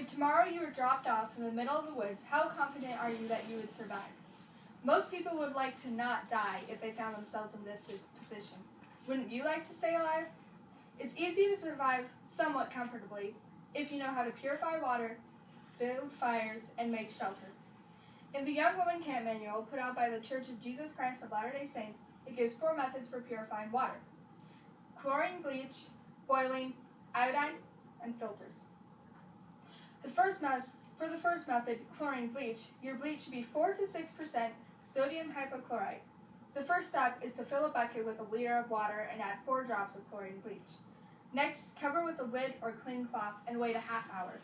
If tomorrow you were dropped off in the middle of the woods, how confident are you that you would survive? Most people would like to not die if they found themselves in this position. Wouldn't you like to stay alive? It's easy to survive somewhat comfortably if you know how to purify water, build fires, and make shelter. In the Young Woman Camp Manual put out by the Church of Jesus Christ of Latter-day Saints, it gives 4 methods for purifying water: chlorine, bleach, boiling, iodine, and filters. For the first method, chlorine bleach, your bleach should be 4 to 6% sodium hypochlorite. The first step is to fill a bucket with a liter of water and add 4 drops of chlorine bleach. Next, cover with a lid or clean cloth and wait a half hour.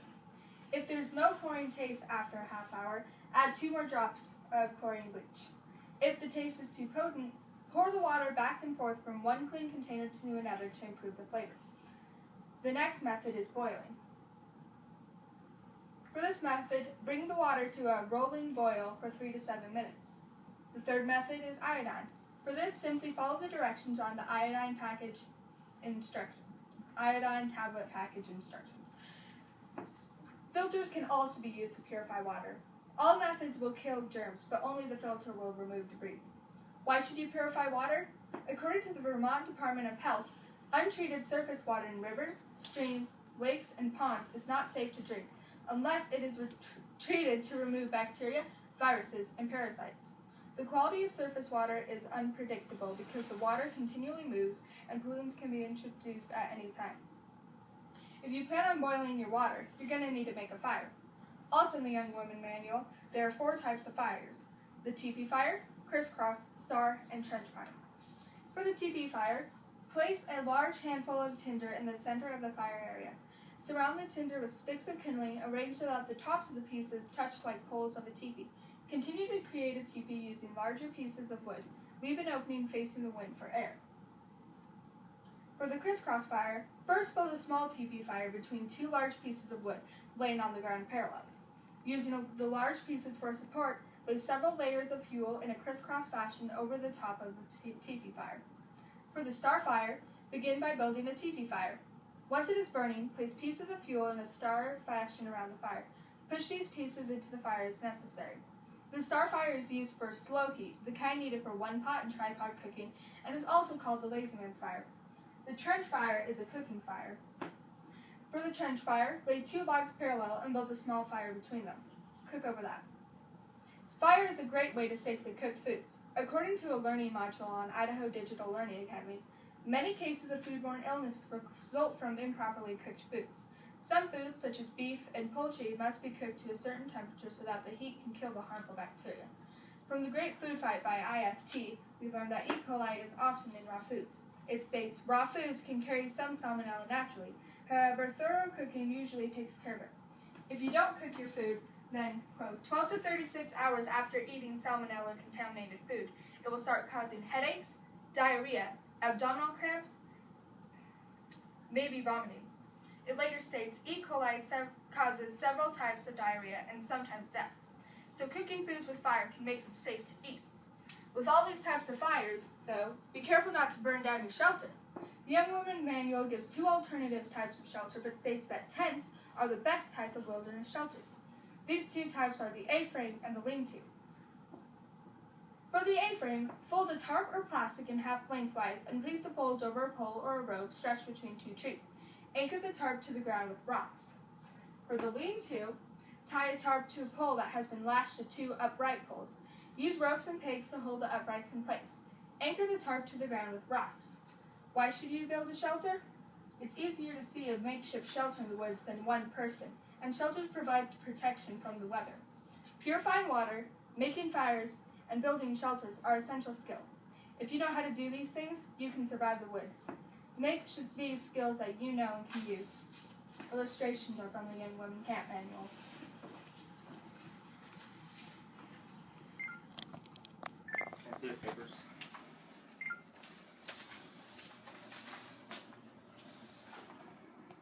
If there's no chlorine taste after a half hour, add 2 more drops of chlorine bleach. If the taste is too potent, pour the water back and forth from one clean container to another to improve the flavor. The next method is boiling. For this method, bring the water to a rolling boil for 3 to 7 minutes. The third method is iodine. For this, simply follow the directions on the iodine tablet package instructions. Filters can also be used to purify water. All methods will kill germs, but only the filter will remove debris. Why should you purify water? According to the Vermont Department of Health, untreated surface water in rivers, streams, lakes, and ponds is not safe to drink unless it is treated to remove bacteria, viruses, and parasites. The quality of surface water is unpredictable because the water continually moves and pollutants can be introduced at any time. If you plan on boiling your water, you're going to need to make a fire. Also in the Young Woman Manual, there are 4 types of fires: the teepee fire, crisscross, star, and trench fire. For the teepee fire, place a large handful of tinder in the center of the fire area. Surround the tinder with sticks of kindling arranged so that the tops of the pieces touch like poles of a teepee. Continue to create a teepee using larger pieces of wood. Leave an opening facing the wind for air. For the crisscross fire, first build a small teepee fire between 2 large pieces of wood laying on the ground parallel. Using the large pieces for support, lay several layers of fuel in a crisscross fashion over the top of the teepee fire. For the star fire, begin by building a teepee fire. Once it is burning, place pieces of fuel in a star fashion around the fire. Push these pieces into the fire as necessary. The star fire is used for slow heat, the kind needed for one-pot and tripod cooking, and is also called the lazy man's fire. The trench fire is a cooking fire. For the trench fire, lay 2 logs parallel and build a small fire between them. Cook over that. Fire is a great way to safely cook foods. According to a learning module on Idaho Digital Learning Academy, many cases of foodborne illness result from improperly cooked foods. Some foods, such as beef and poultry, must be cooked to a certain temperature so that the heat can kill the harmful bacteria. From the Great Food Fight by IFT, we learned that E. coli is often in raw foods. It states, raw foods can carry some salmonella naturally. However, thorough cooking usually takes care of it. If you don't cook your food, then, quote, 12 to 36 hours after eating salmonella-contaminated food, it will start causing headaches, diarrhea, abdominal cramps, maybe vomiting. It later states E. coli causes several types of diarrhea and sometimes death. So cooking foods with fire can make them safe to eat. With all these types of fires, though, be careful not to burn down your shelter. The Young Woman Manual gives 2 alternative types of shelter, but states that tents are the best type of wilderness shelters. These 2 types are the A-frame and the lean-to. For the A-frame, fold a tarp or plastic in half lengthwise and place the fold over a pole or a rope stretched between 2 trees. Anchor the tarp to the ground with rocks. For the lean-to, tie a tarp to a pole that has been lashed to 2 upright poles. Use ropes and pegs to hold the uprights in place. Anchor the tarp to the ground with rocks. Why should you build a shelter? It's easier to see a makeshift shelter in the woods than one person, and shelters provide protection from the weather. Purifying water, making fires, and building shelters are essential skills. If you know how to do these things, you can survive the woods. Make these skills that you know and can use. Illustrations are from the Young Women Camp Manual. Can I see your papers?